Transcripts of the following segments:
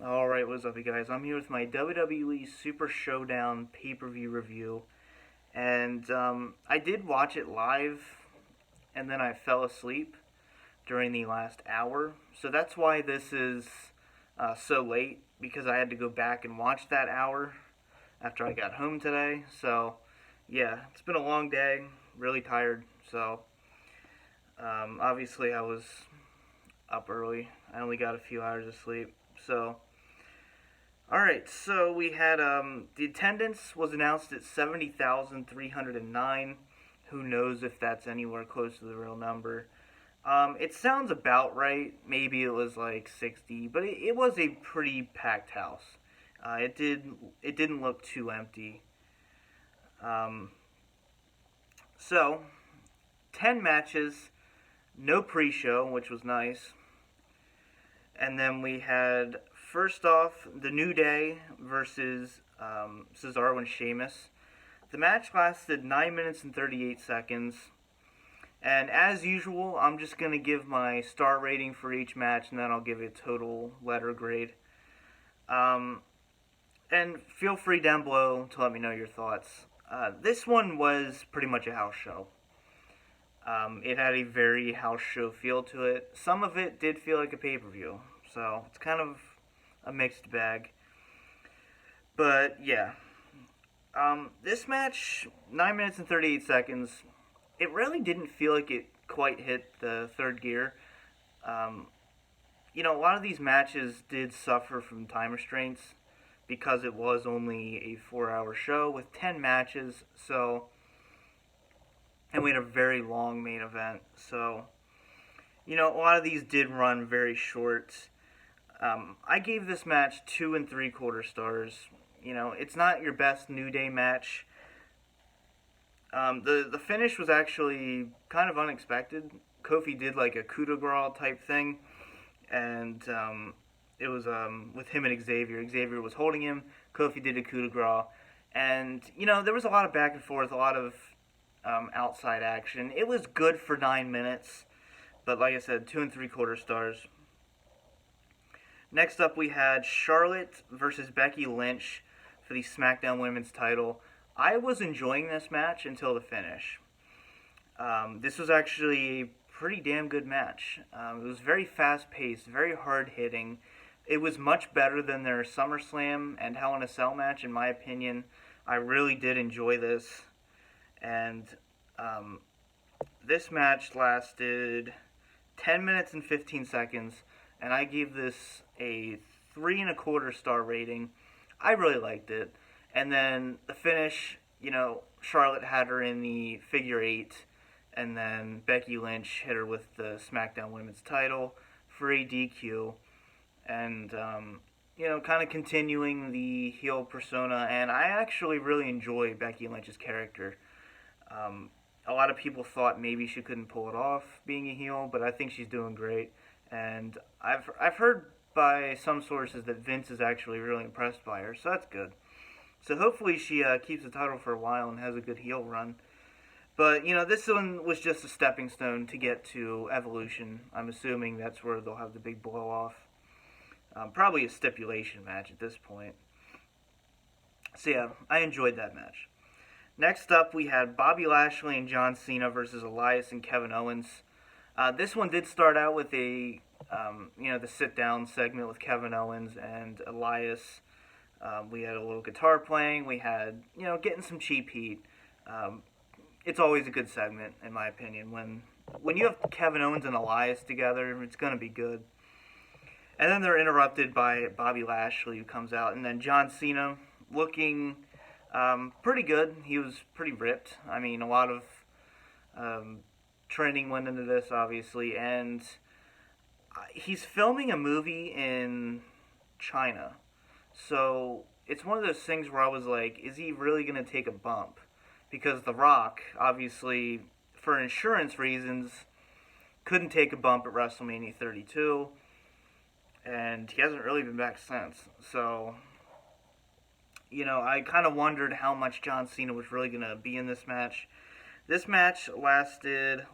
Alright, what's up, you guys? I'm here with my WWE Super Showdown pay-per-view review. And I did watch it live, and then I fell asleep during the last hour. So that's why this is so late, because I had to go back and watch that hour after I got home today. So, yeah, it's been a long day, really tired. So, obviously I was up early. I only got a few hours of sleep. So, alright, so we had, the attendance was announced at 70,309. Who knows if that's anywhere close to the real number. It sounds about right. Maybe it was like 60, but it was a pretty packed house. It didn't look too empty. Um, so, 10 matches, no pre-show, which was nice. And then we had, first off, The New Day versus Cesaro and Sheamus. The match lasted 9 minutes and 38 seconds. And as usual, I'm just going to give my star rating for each match, and then I'll give it a total letter grade. And feel free down below to let me know your thoughts. This one was pretty much a house show. It had a very house show feel to it. Some of it did feel like a pay-per-view, so it's kind of a mixed bag. But, yeah. This match, 9 minutes and 38 seconds, it really didn't feel like it quite hit the third gear. A lot of these matches did suffer from time restraints because it was only a 4-hour show with 10 matches, and we had a very long main event, so, a lot of these did run very short. I gave this match 2 3/4 stars. It's not your best New Day match. The finish was actually kind of unexpected. Kofi did like a coup de grace type thing, and it was with him and Xavier. Xavier was holding him. Kofi did a coup de grace, and there was a lot of back and forth, a lot of outside action. It was good for 9 minutes, but like I said, 2 3/4 stars. Next up, we had Charlotte versus Becky Lynch for the SmackDown Women's title. I was enjoying this match until the finish. This was actually a pretty damn good match. It was very fast-paced, very hard-hitting. It was much better than their SummerSlam and Hell in a Cell match, in my opinion. I really did enjoy this. And this match lasted 10 minutes and 15 seconds, and I gave this a 3 1/4 star rating. I really liked it. And then the finish, Charlotte had her in the figure 8, and then Becky Lynch hit her with the SmackDown Women's title for a DQ. And, kind of continuing the heel persona, and I actually really enjoy Becky Lynch's character. A lot of people thought maybe she couldn't pull it off being a heel, but I think she's doing great. And I've heard by some sources that Vince is actually really impressed by her, so that's good. So hopefully she keeps the title for a while and has a good heel run. But, this one was just a stepping stone to get to Evolution. I'm assuming that's where they'll have the big blow-off. Probably a stipulation match at this point. So yeah, I enjoyed that match. Next up, we had Bobby Lashley and John Cena versus Elias and Kevin Owens. This one did start out with the sit-down segment with Kevin Owens and Elias. We had a little guitar playing. We had, getting some cheap heat. It's always a good segment, in my opinion. When you have Kevin Owens and Elias together, it's going to be good. And then they're interrupted by Bobby Lashley, who comes out. And then John Cena, looking pretty good. He was pretty ripped. I mean, a lot of training went into this, obviously. And he's filming a movie in China. So it's one of those things where I was like, is he really going to take a bump? Because The Rock, obviously, for insurance reasons, couldn't take a bump at WrestleMania 32. And he hasn't really been back since. So, I kind of wondered how much John Cena was really going to be in this match. This match lasted,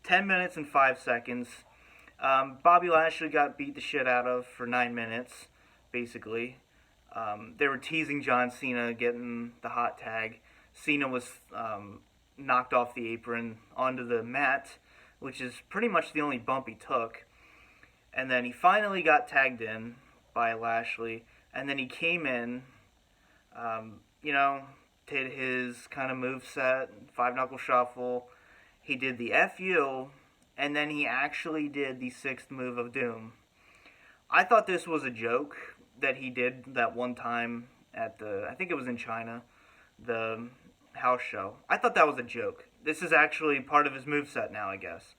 10 minutes and 5 seconds. Bobby Lashley got beat the shit out of for 9 minutes. basically. They were teasing John Cena getting the hot tag. Cena was knocked off the apron onto the mat, which is pretty much the only bump he took. And then he finally got tagged in by Lashley, and then he came in, you know, did his kind of move set, five knuckle shuffle. He did the FU, and then he actually did the sixth move of Doom. I thought this was a joke that he did that one time at I think it was in China, the house show. I thought that was a joke. This is actually part of his moveset now, I guess.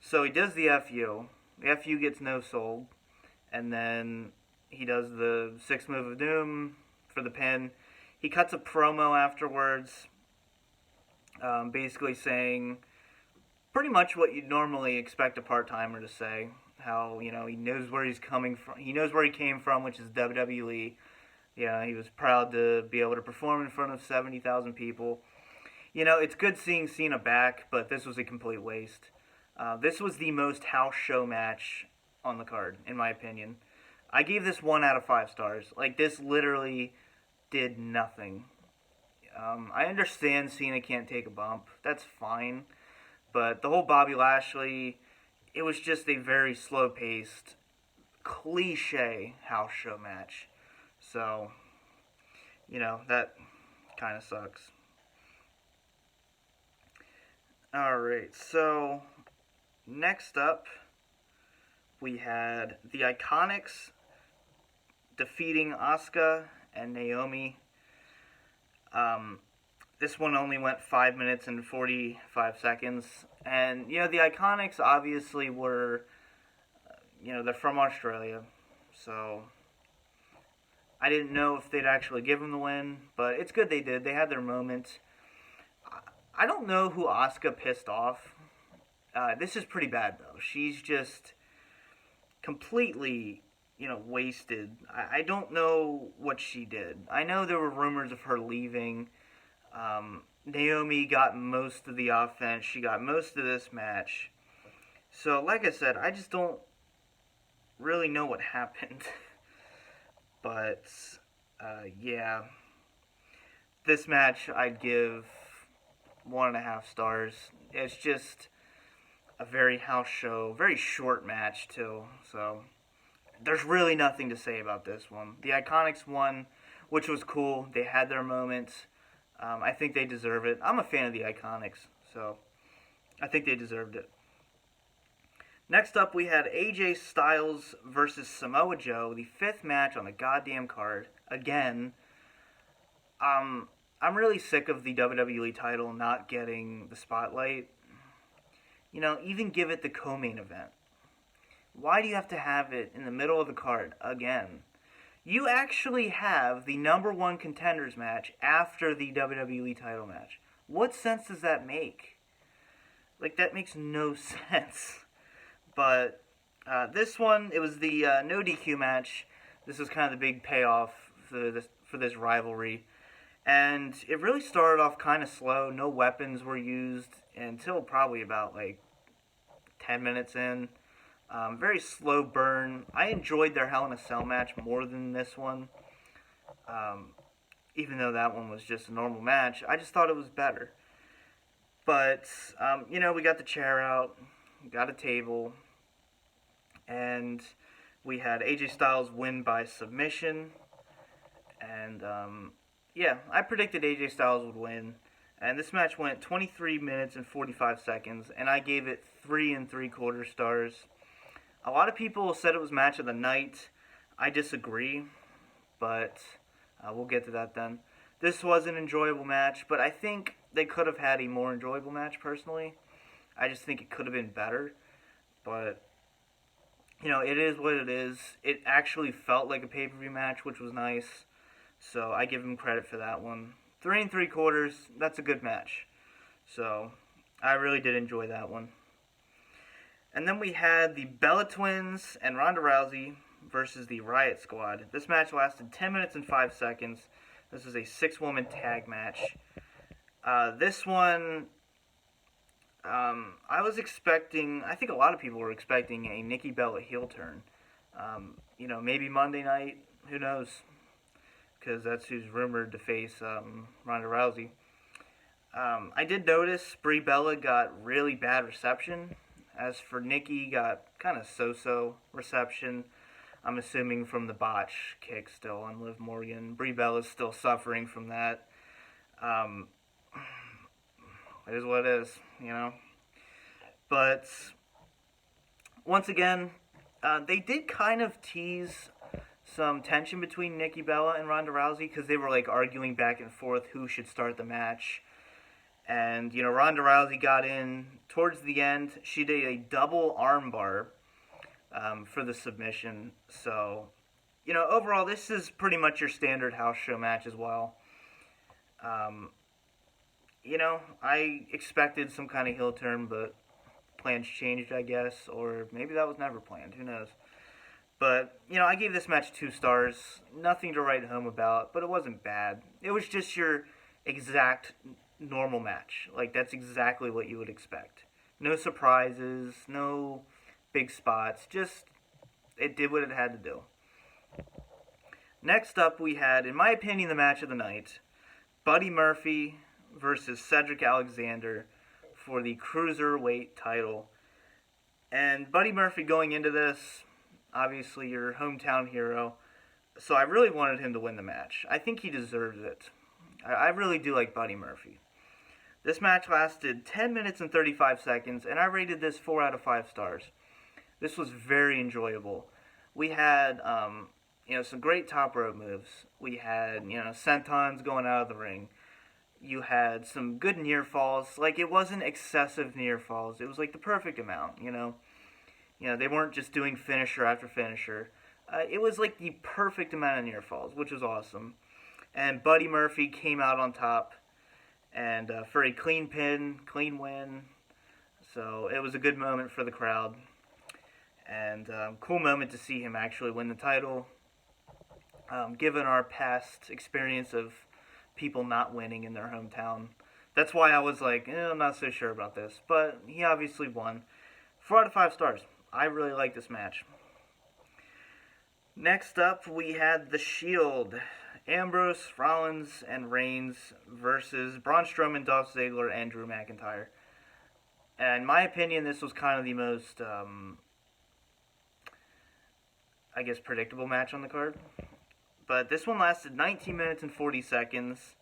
So he does the FU. The FU gets no sold, and then he does the sixth move of Doom for the pin. He cuts a promo afterwards, basically saying pretty much what you'd normally expect a part-timer to say. How, you know, he knows where he's coming from. He knows where he came from, which is WWE. Yeah, he was proud to be able to perform in front of 70,000 people. You know, it's good seeing Cena back, but this was a complete waste. This was the most house show match on the card, in my opinion. I gave this 1 out of 5 stars. Like, this literally did nothing. I understand Cena can't take a bump. That's fine. But the whole Bobby Lashley, it was just a very slow-paced, cliche house show match. So, you know, that kind of sucks. Alright, so next up, we had the Iconics defeating Asuka and Naomi. This one only went 5 minutes and 45 seconds. And, you know, the Iconics obviously were, you know, they're from Australia. So, I didn't know if they'd actually give them the win. But it's good they did. They had their moment. I don't know who Asuka pissed off. This is pretty bad, though. She's just completely, you know, wasted. I don't know what she did. I know there were rumors of her leaving. Naomi got most of the offense. She got most of this match. So, like I said, I just don't really know what happened. But, yeah. This match I'd give 1.5 stars. It's just a very house show, very short match, too. So, there's really nothing to say about this one. The Iconics won, which was cool. They had their moments. I think they deserve it. I'm a fan of the Iconics, so I think they deserved it. Next up, we had AJ Styles versus Samoa Joe, the 5th match on the goddamn card. Again, I'm really sick of the WWE title not getting the spotlight. You know, even give it the co-main event. Why do you have to have it in the middle of the card again? You actually have the number 1 contenders match after the WWE title match. What sense does that make? Like, that makes no sense. But this one, it was the no DQ match. This was kind of the big payoff for this rivalry. And it really started off kind of slow. No weapons were used until probably about, like, 10 minutes in. Very slow burn. I enjoyed their Hell in a Cell match more than this one. Even though that one was just a normal match, I just thought it was better. But, you know, we got the chair out, got a table, and we had AJ Styles win by submission. And, yeah, I predicted AJ Styles would win. And this match went 23 minutes and 45 seconds, and I gave it 3 3/4 stars. A lot of people said it was match of the night. I disagree, but we'll get to that then. This was an enjoyable match, but I think they could have had a more enjoyable match, personally. I just think it could have been better, but, you know, it is what it is. It actually felt like a pay-per-view match, which was nice, so I give them credit for that one. 3 3/4, that's a good match. So, I really did enjoy that one. And then we had the Bella Twins and Ronda Rousey versus the Riot Squad. This match lasted 10 minutes and 5 seconds. This is a 6-woman tag match. This one, I was expecting, I think a lot of people were expecting a Nikki Bella heel turn. Maybe Monday night. Who knows? Because that's who's rumored to face Ronda Rousey. I did notice Brie Bella got really bad reception. As for Nikki, got kind of so-so reception. I'm assuming from the botch kick still on Liv Morgan. Brie Bella's still suffering from that. Um, it is what it is. But once again, they did kind of tease some tension between Nikki Bella and Ronda Rousey because they were like arguing back and forth who should start the match. And Ronda Rousey got in towards the end. She did a double armbar for the submission. So, overall, this is pretty much your standard house show match as well. I expected some kind of heel turn, but plans changed, I guess, or maybe that was never planned. Who knows? But, I gave this match 2 stars. Nothing to write home about, but it wasn't bad. It was just your exact normal match. Like, that's exactly what you would expect. No surprises, no big spots. Just, it did what it had to do. Next up, we had, in my opinion, the match of the night. Buddy Murphy versus Cedric Alexander for the Cruiserweight title. And Buddy Murphy going into this, obviously your hometown hero, so I really wanted him to win the match. I think he deserves it. I really do like Buddy Murphy. This match lasted 10 minutes and 35 seconds, and I rated this 4 out of 5 stars. This was very enjoyable. We had, some great top rope moves. We had, sentons going out of the ring. You had some good near falls. Like, it wasn't excessive near falls. It was like the perfect amount, they weren't just doing finisher after finisher. It was like the perfect amount of near falls, which was awesome. And Buddy Murphy came out on top, and for a clean pin, clean win. So it was a good moment for the crowd, and cool moment to see him actually win the title. Given our past experience of people not winning in their hometown, that's why I was like, I'm not so sure about this. But he obviously won. 4 out of 5 stars. I really like this match. Next up, we had The Shield. Ambrose, Rollins, and Reigns versus Braun Strowman, Dolph Ziggler, and Drew McIntyre. And in my opinion, this was kind of the most, predictable match on the card. But this one lasted 19 minutes and 40 seconds.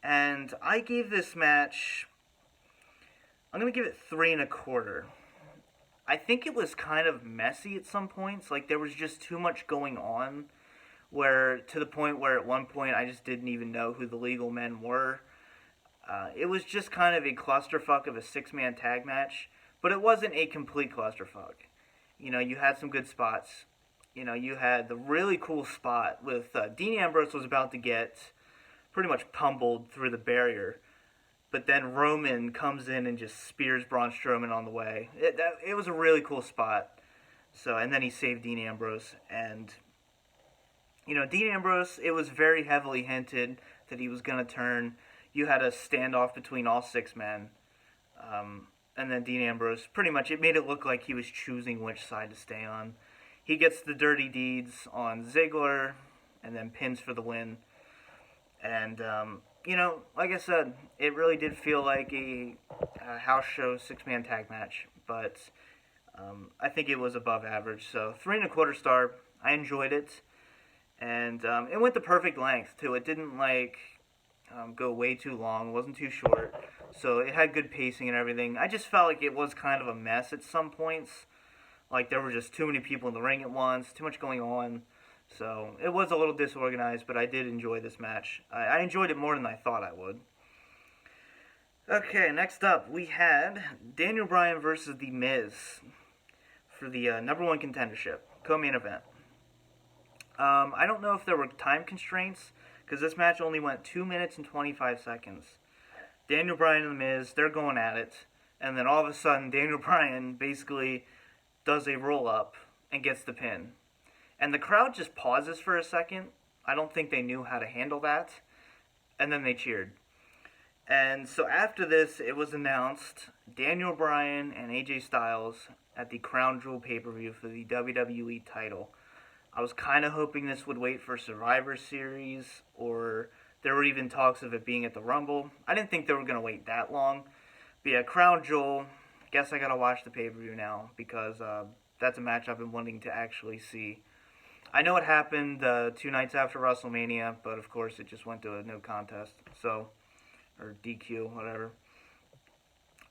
And I gave this match, I'm going to give it 3 1/4. I think it was kind of messy at some points. Like, there was just too much going on. To the point where at one point I just didn't even know who the legal men were. It was just kind of a clusterfuck of a 6-man tag match, but it wasn't a complete clusterfuck. You had some good spots. You had the really cool spot with Dean Ambrose was about to get pretty much pummeled through the barrier, but then Roman comes in and just spears Braun Strowman on the way. It was a really cool spot. So, and then he saved Dean Ambrose, and Dean Ambrose, it was very heavily hinted that he was going to turn. You had a standoff between all 6 men. And then Dean Ambrose, pretty much, it made it look like he was choosing which side to stay on. He gets the dirty deeds on Ziggler, and then pins for the win. And, like I said, it really did feel like a house show 6-man tag match. But I think it was above average. So 3 1/4 star. I enjoyed it. And it went the perfect length, too. It didn't, go way too long. It wasn't too short. So it had good pacing and everything. I just felt like it was kind of a mess at some points. Like, there were just too many people in the ring at once. Too much going on. So it was a little disorganized, but I did enjoy this match. I enjoyed it more than I thought I would. Okay, next up, we had Daniel Bryan versus The Miz for the number 1 contendership. Co-main event. I don't know if there were time constraints, because this match only went 2 minutes and 25 seconds. Daniel Bryan and The Miz, they're going at it, and then all of a sudden, Daniel Bryan basically does a roll-up and gets the pin. And the crowd just pauses for a second. I don't think they knew how to handle that, and then they cheered. And so after this, it was announced Daniel Bryan and AJ Styles at the Crown Jewel pay-per-view for the WWE title. I was kind of hoping this would wait for Survivor Series, or there were even talks of it being at the Rumble. I didn't think they were going to wait that long. But yeah, Crown Jewel, guess I got to watch the pay-per-view now, because that's a match I've been wanting to actually see. I know it happened 2 nights after WrestleMania, but of course it just went to a no contest, so, or DQ, whatever.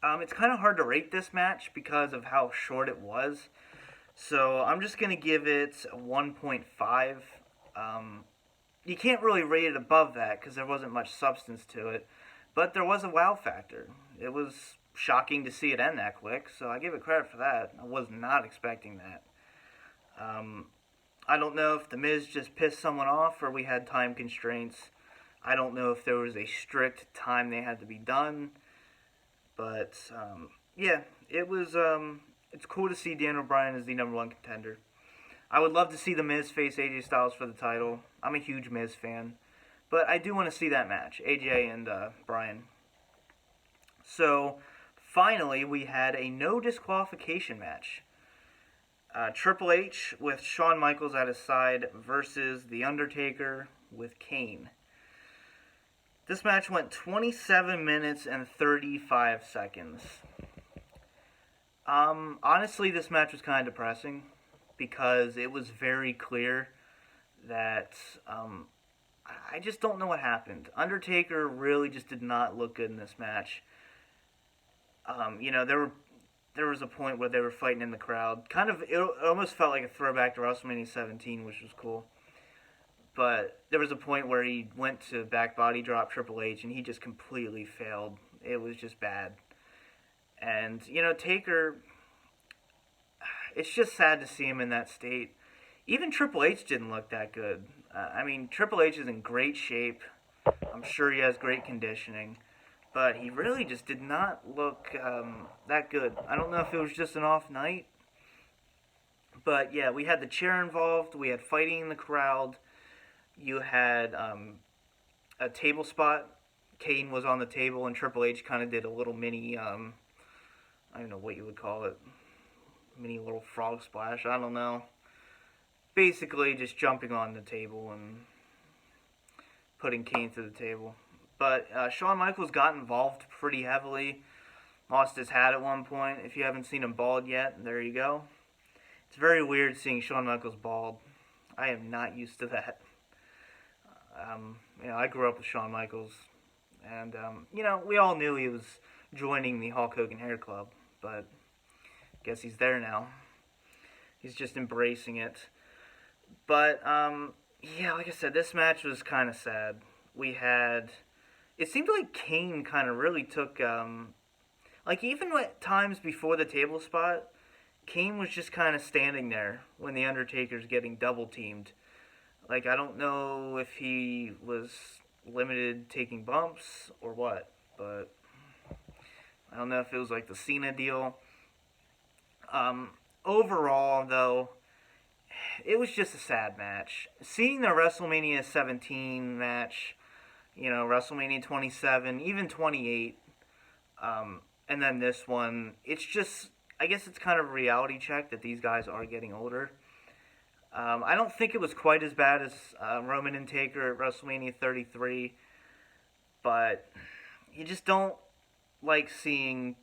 It's kind of hard to rate this match because of how short it was. So I'm just going to give it a 1.5. You can't really rate it above that because there wasn't much substance to it. But there was a wow factor. It was shocking to see it end that quick, so I give it credit for that. I was not expecting that. I don't know if The Miz just pissed someone off or we had time constraints. I don't know if there was a strict time they had to be done. But, yeah, it was, it's cool to see Daniel Bryan as the #1 contender. I would love to see The Miz face AJ Styles for the title. I'm a huge Miz fan. But I do want to see that match, AJ and Bryan. So, finally, we had a no disqualification match. Triple H with Shawn Michaels at his side versus The Undertaker with Kane. This match went 27 minutes and 35 seconds. Honestly, this match was kind of depressing because it was very clear that I just don't know what happened. Undertaker really just did not look good in this match. There was a point where they were fighting in the crowd. It almost felt like a throwback to WrestleMania 17, which was cool. But there was a point where he went to back body drop Triple H, and he just completely failed. It was just bad. And, Taker, it's just sad to see him in that state. Even Triple H didn't look that good. Triple H is in great shape. I'm sure he has great conditioning. But he really just did not look that good. I don't know if it was just an off night. But, yeah, we had the chair involved. We had fighting in the crowd. You had a table spot. Kane was on the table, and Triple H kind of did a little mini, I don't know what you would call it, mini little frog splash, I don't know. Basically just jumping on the table and putting Kane through the table. But Shawn Michaels got involved pretty heavily. Lost his hat at one point. If you haven't seen him bald yet, there you go. It's very weird seeing Shawn Michaels bald. I am not used to that. I grew up with Shawn Michaels, and we all knew he was joining the Hulk Hogan Hair Club, but I guess he's there now. He's just embracing it. But like I said, this match was kind of sad. It seemed like Kane kind of really took, even at times before the table spot, Kane was just kind of standing there when the Undertaker's getting double teamed. I don't know if he was limited taking bumps or what, but I don't know if it was like the Cena deal. Overall, though, it was just a sad match. Seeing the WrestleMania 17 match, WrestleMania 27, even 28, and then this one, it's just, I guess it's kind of a reality check that these guys are getting older. I don't think it was quite as bad as Roman and Taker at WrestleMania 33, but you just don't like seeing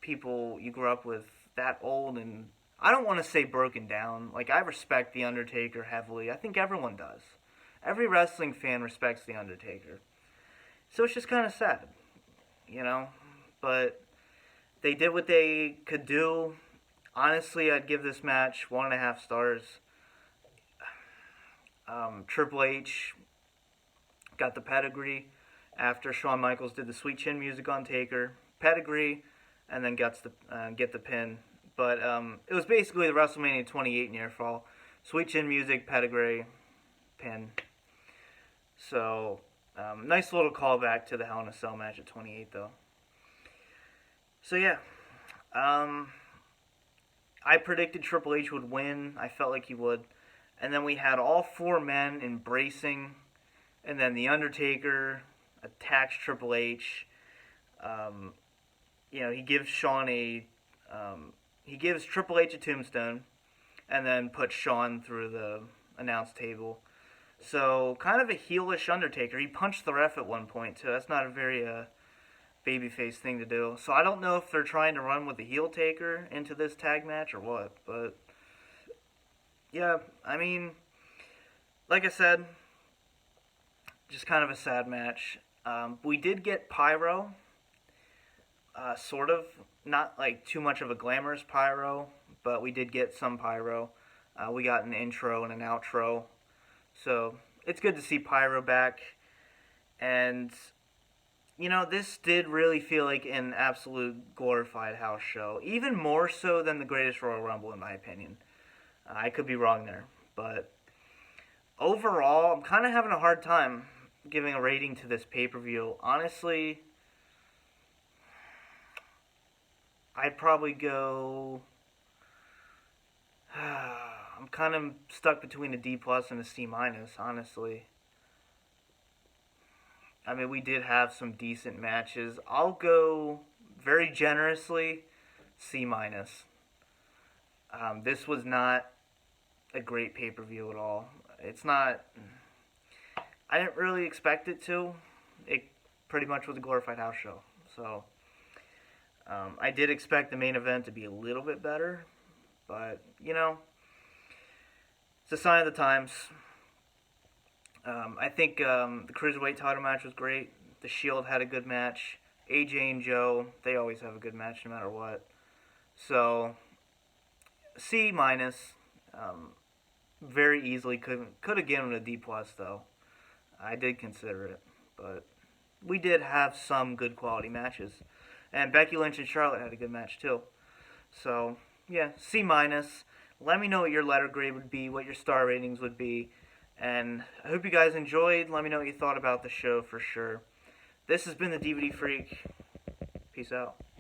people you grew up with that old, and I don't want to say broken down. I respect The Undertaker heavily. I think everyone does. Every wrestling fan respects The Undertaker. So it's just kind of sad, but they did what they could do. Honestly, I'd give this match 1.5 stars. Triple H got the pedigree after Shawn Michaels did the Sweet Chin music on Taker. Pedigree, and then get the pin. But it was basically the WrestleMania 28 near fall. Sweet Chin music, pedigree, pin. So, nice little callback to the Hell in a Cell match at 28, though. So, yeah. I predicted Triple H would win. I felt like he would. And then we had all 4 men embracing. And then The Undertaker attacks Triple H. He gives Triple H a tombstone. and then put Shawn through the announce table. So, kind of a heelish Undertaker. He punched the ref at one point, too. That's not a very babyface thing to do. So, I don't know if they're trying to run with the heel taker into this tag match or what. But, yeah, I mean, like I said, just kind of a sad match. We did get pyro, sort of. Not like too much of a glamorous pyro, but we did get some pyro. We got an intro and an outro. So it's good to see pyro back. And, you know, this did really feel like an absolute glorified house show. Even more so than the Greatest Royal Rumble, in my opinion. I could be wrong there. But overall, I'm kind of having a hard time giving a rating to this pay-per-view. Honestly, I'd probably go... I'm kind of stuck between a D plus and a C minus, honestly. I mean, we did have some decent matches. I'll go very generously C minus. This was not a great pay-per-view at all. It's not... I didn't really expect it to. It pretty much was a glorified house show. So, I did expect the main event to be a little bit better. But, you know, it's a sign of the times. I think the Cruiserweight title match was great. The Shield had a good match. AJ and Joe, they always have a good match no matter what. So, C minus. Very easily could have given it a D plus though. I did consider it, but we did have some good quality matches, and Becky Lynch and Charlotte had a good match too. So yeah, C minus. Let me know what your letter grade would be, what your star ratings would be, and I hope you guys enjoyed. Let me know what you thought about the show for sure. This has been the DVD Freak. Peace out.